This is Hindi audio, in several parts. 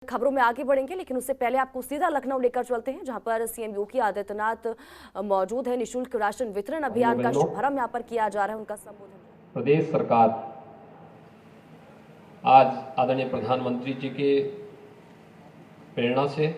खबरों में आगे बढ़ेंगे, लेकिन उससे पहले आपको सीधा लखनऊ लेकर चलते हैं, जहां पर सीएम योगी आदित्यनाथ मौजूद है। निशुल्क राशन वितरण अभियान का शुभारंभ यहां पर किया जा रहा है। उनका संबोधन। प्रदेश सरकार आज आदरणीय प्रधानमंत्री जी के प्रेरणा से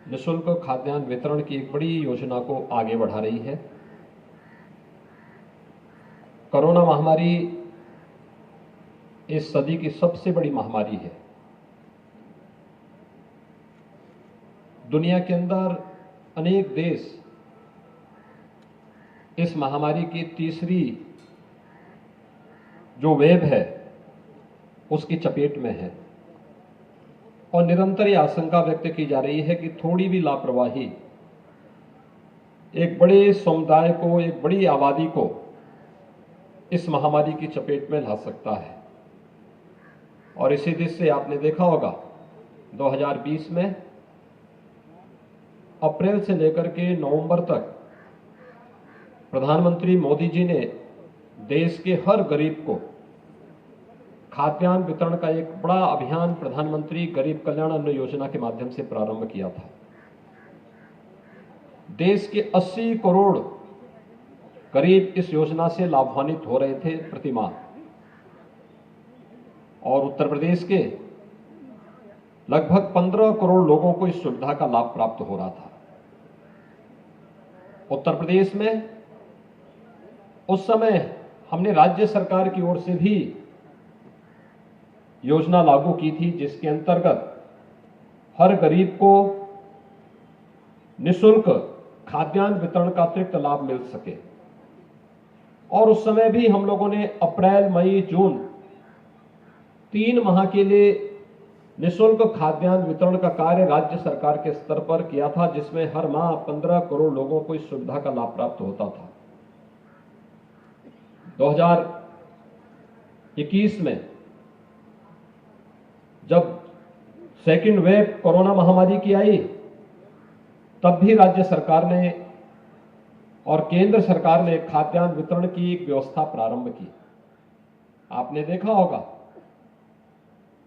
निशुल्क खाद्यान्न वितरण की एक बड़ी योजना को आगे बढ़ा रही है। कोरोना महामारी इस सदी की सबसे बड़ी महामारी है। दुनिया के अंदर अनेक देश इस महामारी की तीसरी जो वेव है उसकी चपेट में है और निरंतर ये आशंका व्यक्त की जा रही है कि थोड़ी भी लापरवाही एक बड़े समुदाय को, एक बड़ी आबादी को इस महामारी की चपेट में ला सकता है। और इसी दृष्टि से आपने देखा होगा 2020 में अप्रैल से लेकर के नवंबर तक प्रधानमंत्री मोदी जी ने देश के हर गरीब को खाद्यान्न वितरण का एक बड़ा अभियान प्रधानमंत्री गरीब कल्याण अन्न योजना के माध्यम से प्रारंभ किया था। देश के 80 करोड़ गरीब इस योजना से लाभान्वित हो रहे थे प्रतिमाह, और उत्तर प्रदेश के लगभग 15 करोड़ लोगों को इस सुविधा का लाभ प्राप्त हो रहा था। उत्तर प्रदेश में उस समय हमने राज्य सरकार की ओर से भी योजना लागू की थी, जिसके अंतर्गत हर गरीब को निःशुल्क खाद्यान्न वितरण का अतिरिक्त लाभ मिल सके। और उस समय भी हम लोगों ने अप्रैल, मई, जून 3 माह के लिए निःशुल्क खाद्यान्न वितरण का कार्य राज्य सरकार के स्तर पर किया था, जिसमें हर माह 15 करोड़ लोगों को इस सुविधा का लाभ प्राप्त होता था। 2021 में जब सेकेंड वेव कोरोना महामारी की आई, तब भी राज्य सरकार ने और केंद्र सरकार ने खाद्यान्न वितरण की एक व्यवस्था प्रारंभ की। आपने देखा होगा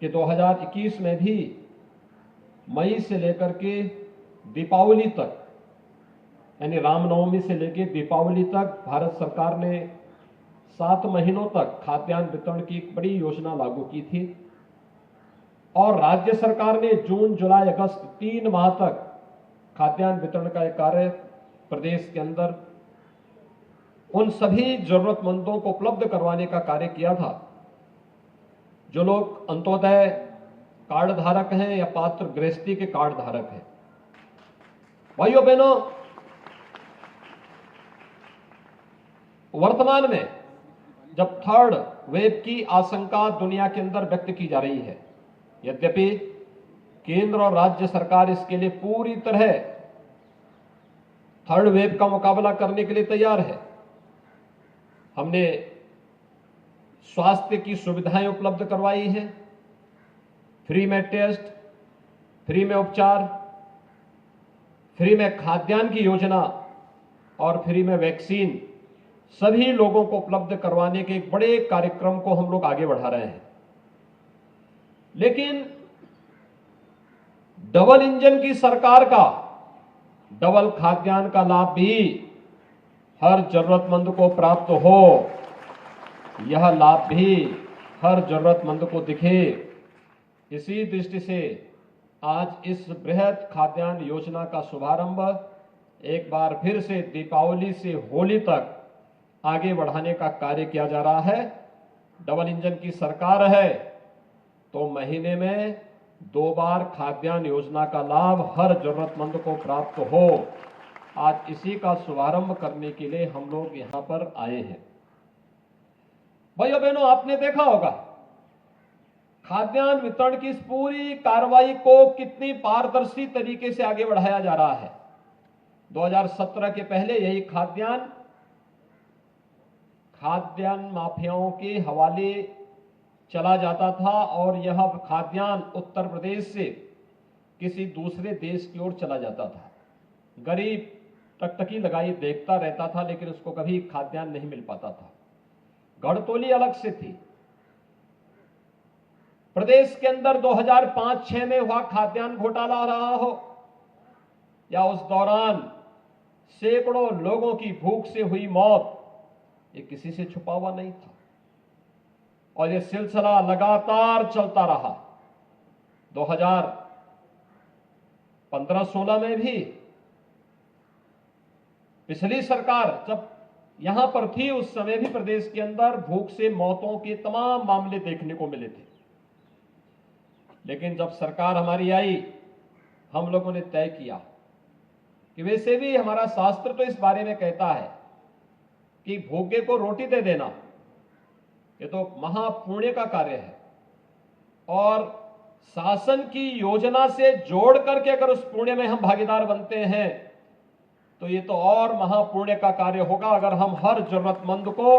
कि 2021 में भी मई से लेकर के दीपावली तक, यानी रामनवमी से लेकर दीपावली तक भारत सरकार ने 7 महीनों तक खाद्यान्न वितरण की एक बड़ी योजना लागू की थी। और राज्य सरकार ने जून, जुलाई, अगस्त 3 माह तक खाद्यान्न वितरण का एक कार्य प्रदेश के अंदर उन सभी जरूरतमंदों को उपलब्ध करवाने का कार्य किया था जो लोग अंत्योदय कार्ड धारक हैं या पात्र गृहस्थी के कार्ड धारक हैं। भाइयों बहनों, वर्तमान में जब थर्ड वेव की आशंका दुनिया के अंदर व्यक्त की जा रही है, यद्यपि केंद्र और राज्य सरकार इसके लिए पूरी तरह थर्ड वेव का मुकाबला करने के लिए तैयार है। हमने स्वास्थ्य की सुविधाएं उपलब्ध करवाई हैं, फ्री में टेस्ट, फ्री में उपचार, फ्री में खाद्यान्न की योजना और फ्री में वैक्सीन सभी लोगों को उपलब्ध करवाने के एक बड़े कार्यक्रम को हम लोग आगे बढ़ा रहे हैं। लेकिन डबल इंजन की सरकार का डबल खाद्यान्न का लाभ भी हर जरूरतमंद को प्राप्त हो, यह लाभ भी हर जरूरतमंद को दिखे। इसी दृष्टि से आज इस बृहद खाद्यान्न योजना का शुभारंभ एक बार फिर से दीपावली से होली तक आगे बढ़ाने का कार्य किया जा रहा है। डबल इंजन की सरकार है तो महीने में 2 बार खाद्यान्न योजना का लाभ हर जरूरतमंद को प्राप्त हो। आज इसी का शुभारंभ करने के लिए हम लोग यहां पर आए हैं। भाइयों बहनों, आपने देखा होगा खाद्यान्न वितरण की इस पूरी कार्रवाई को कितनी पारदर्शी तरीके से आगे बढ़ाया जा रहा है। 2017 के पहले यही खाद्यान्न माफियाओं के हवाले चला जाता था और यह खाद्यान्न उत्तर प्रदेश से किसी दूसरे देश की ओर चला जाता था। गरीब टकटकी लगाई देखता रहता था, लेकिन उसको कभी खाद्यान्न नहीं मिल पाता था। घड़तोली अलग से थी। प्रदेश के अंदर 2005-6 में हुआ खाद्यान्न घोटाला रहा हो, या उस दौरान सैकड़ों लोगों की भूख से हुई मौत, ये किसी से छुपा हुआ नहीं था और ये सिलसिला लगातार चलता रहा। 2015-16 में भी पिछली सरकार जब यहां पर थी, उस समय भी प्रदेश के अंदर भूख से मौतों के तमाम मामले देखने को मिले थे। लेकिन जब सरकार हमारी आई, हम लोगों ने तय किया कि वैसे भी हमारा शास्त्र तो इस बारे में कहता है कि भूखे को रोटी दे देना ये तो महापुण्य का कार्य है, और शासन की योजना से जोड़ करके अगर उस पुण्य में हम भागीदार बनते हैं तो ये तो और महापुण्य का कार्य होगा अगर हम हर जरूरतमंद को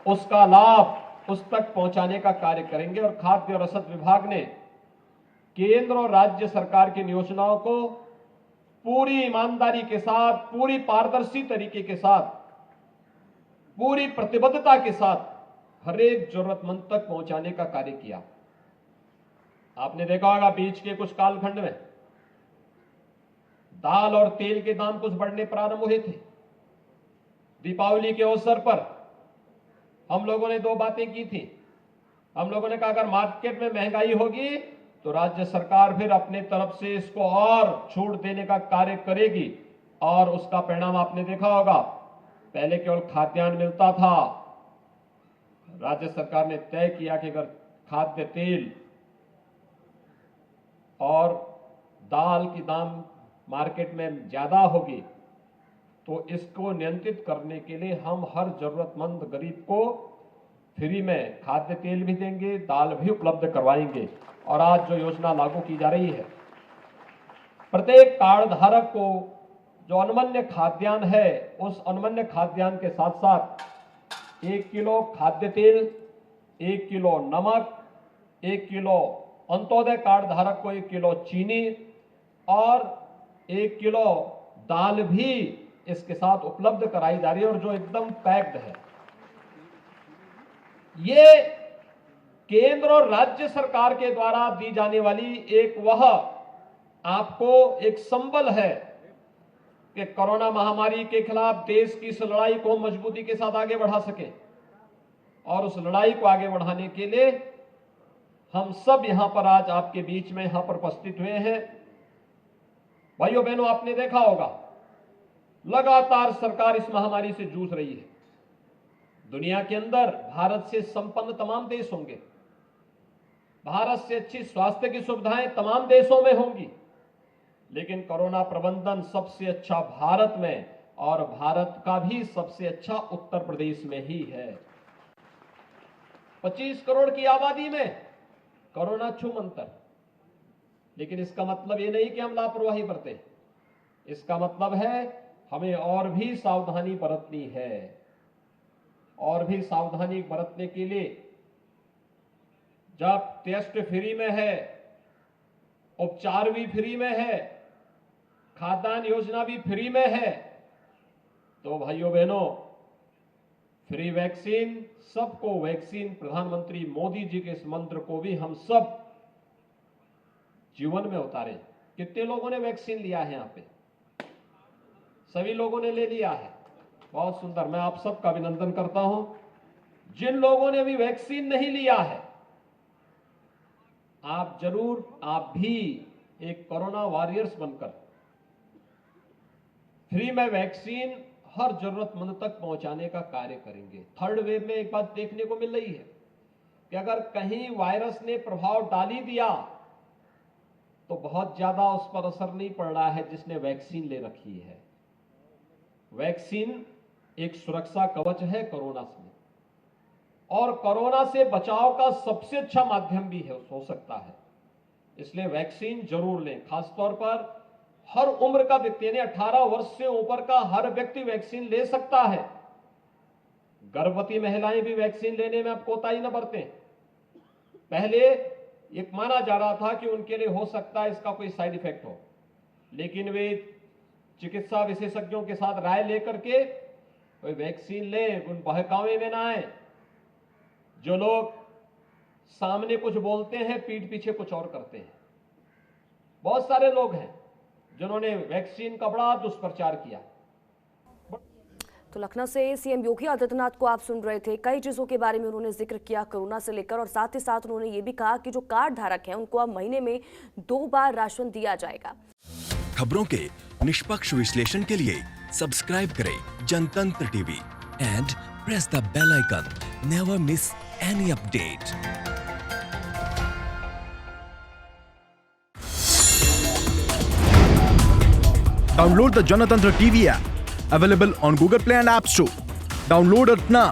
उसका लाभ उस तक पहुंचाने का कार्य करेंगे। और खाद्य और रसद विभाग ने केंद्र और राज्य सरकार की योजनाओं को पूरी ईमानदारी के साथ, पूरी पारदर्शी तरीके के साथ, पूरी प्रतिबद्धता के साथ हर एक जरूरतमंद तक पहुंचाने का कार्य किया। आपने देखा होगा बीच के कुछ कालखंड में दाल और तेल के दाम कुछ बढ़ने प्रारंभ हुए थे। दीपावली के अवसर पर हम लोगों ने दो बातें की थी। हम लोगों ने कहा अगर मार्केट में महंगाई होगी तो राज्य सरकार फिर अपने तरफ से इसको और छूट देने का कार्य करेगी, और उसका परिणाम आपने देखा होगा। पहले केवल खाद्यान्न मिलता था, राज्य सरकार ने तय किया कि अगर खाद्य तेल और दाल की दाम मार्केट में ज्यादा होगी तो इसको नियंत्रित करने के लिए हम हर जरूरतमंद गरीब को फ्री में खाद्य तेल भी देंगे, दाल भी उपलब्ध करवाएंगे। और आज जो योजना लागू की जा रही है, प्रत्येक कार्ड धारक को जो अनमन्य खाद्यान्न है, उस अनमन्य खाद्यान्न के साथ साथ 1 किलो खाद्य तेल, 1 किलो नमक, 1 किलो अंत्योदय कार्ड धारक को 1 किलो चीनी और 1 किलो दाल भी इसके साथ उपलब्ध कराई जा रही है, और जो एकदम पैक्ड है। ये केंद्र और राज्य सरकार के द्वारा दी जाने वाली एक वह आपको एक संबल है कि कोरोना महामारी के खिलाफ देश की इस लड़ाई को मजबूती के साथ आगे बढ़ा सके। और उस लड़ाई को आगे बढ़ाने के लिए हम सब यहां पर आज आपके बीच में यहां पर उपस्थित हुए हैं। भाइयों बहनों, आपने देखा होगा लगातार सरकार इस महामारी से जूझ रही है। दुनिया के अंदर भारत से संपन्न तमाम देश होंगे, भारत से अच्छी स्वास्थ्य की सुविधाएं तमाम देशों में होंगी, लेकिन कोरोना प्रबंधन सबसे अच्छा भारत में, और भारत का भी सबसे अच्छा उत्तर प्रदेश में ही है। 25 करोड़ की आबादी में कोरोना छूमंतर, लेकिन इसका मतलब ये नहीं कि हम लापरवाही बरतें। इसका मतलब है हमें और भी सावधानी बरतनी है, और भी सावधानी बरतने के लिए जब टेस्ट फ्री में है, उपचार भी फ्री में है, खाद्यान्न योजना भी फ्री में है, तो भाइयों बहनों फ्री वैक्सीन, सबको वैक्सीन, प्रधानमंत्री मोदी जी के इस मंत्र को भी हम सब जीवन में उतारें। कितने लोगों ने वैक्सीन लिया है? यहां पे सभी लोगों ने ले लिया है, बहुत सुंदर। मैं आप सबका अभिनंदन करता हूं। जिन लोगों ने भी वैक्सीन नहीं लिया है, आप जरूर, आप भी एक कोरोना वॉरियर्स बनकर फ्री में वैक्सीन हर जरूरतमंद तक पहुंचाने का कार्य करेंगे। थर्ड वेव में एक बात देखने को मिल रही है कि अगर कहीं वायरस ने प्रभाव डाल ही दिया तो बहुत ज्यादा उस पर असर नहीं पड़ रहा है जिसने वैक्सीन ले रखी है। वैक्सीन एक सुरक्षा कवच है कोरोना से, और कोरोना से बचाव का सबसे अच्छा माध्यम भी है, हो सकता है। इसलिए वैक्सीन जरूर लें। खासतौर पर हर उम्र का व्यक्ति, यानी 18 वर्ष से ऊपर का हर व्यक्ति वैक्सीन ले सकता है। गर्भवती महिलाएं भी वैक्सीन लेने में अब कोताही न बरतें। पहले एक माना जा रहा था कि उनके लिए हो सकता है इसका कोई साइड इफेक्ट हो, लेकिन वे चिकित्सा विशेषज्ञों के साथ राय लेकर के कोई वैक्सीन ले, उन बहकावे में ना आए। जो लोग सामने कुछ बोलते हैं, पीठ पीछे कुछ और करते हैं। बहुत सारे लोग हैं जिन्होंने वैक्सीन का बड़ा दुष्प्रचार किया। तो लखनऊ से सीएम योगी आदित्यनाथ को आप सुन रहे थे। कई चीजों के बारे में उन्होंने जिक्र किया कोरोना से लेकर, और साथ ही साथ उन्होंने ये भी कहा कि जो कार्ड धारक हैं उनको अब महीने में 2 बार राशन दिया जाएगा। खबरों के निष्पक्ष विश्लेषण के लिए सब्सक्राइब करें Janatantra TV and press the bell icon. Never miss any update. Download the Janatantra TV app, available on Google Play and App Store. Download it now.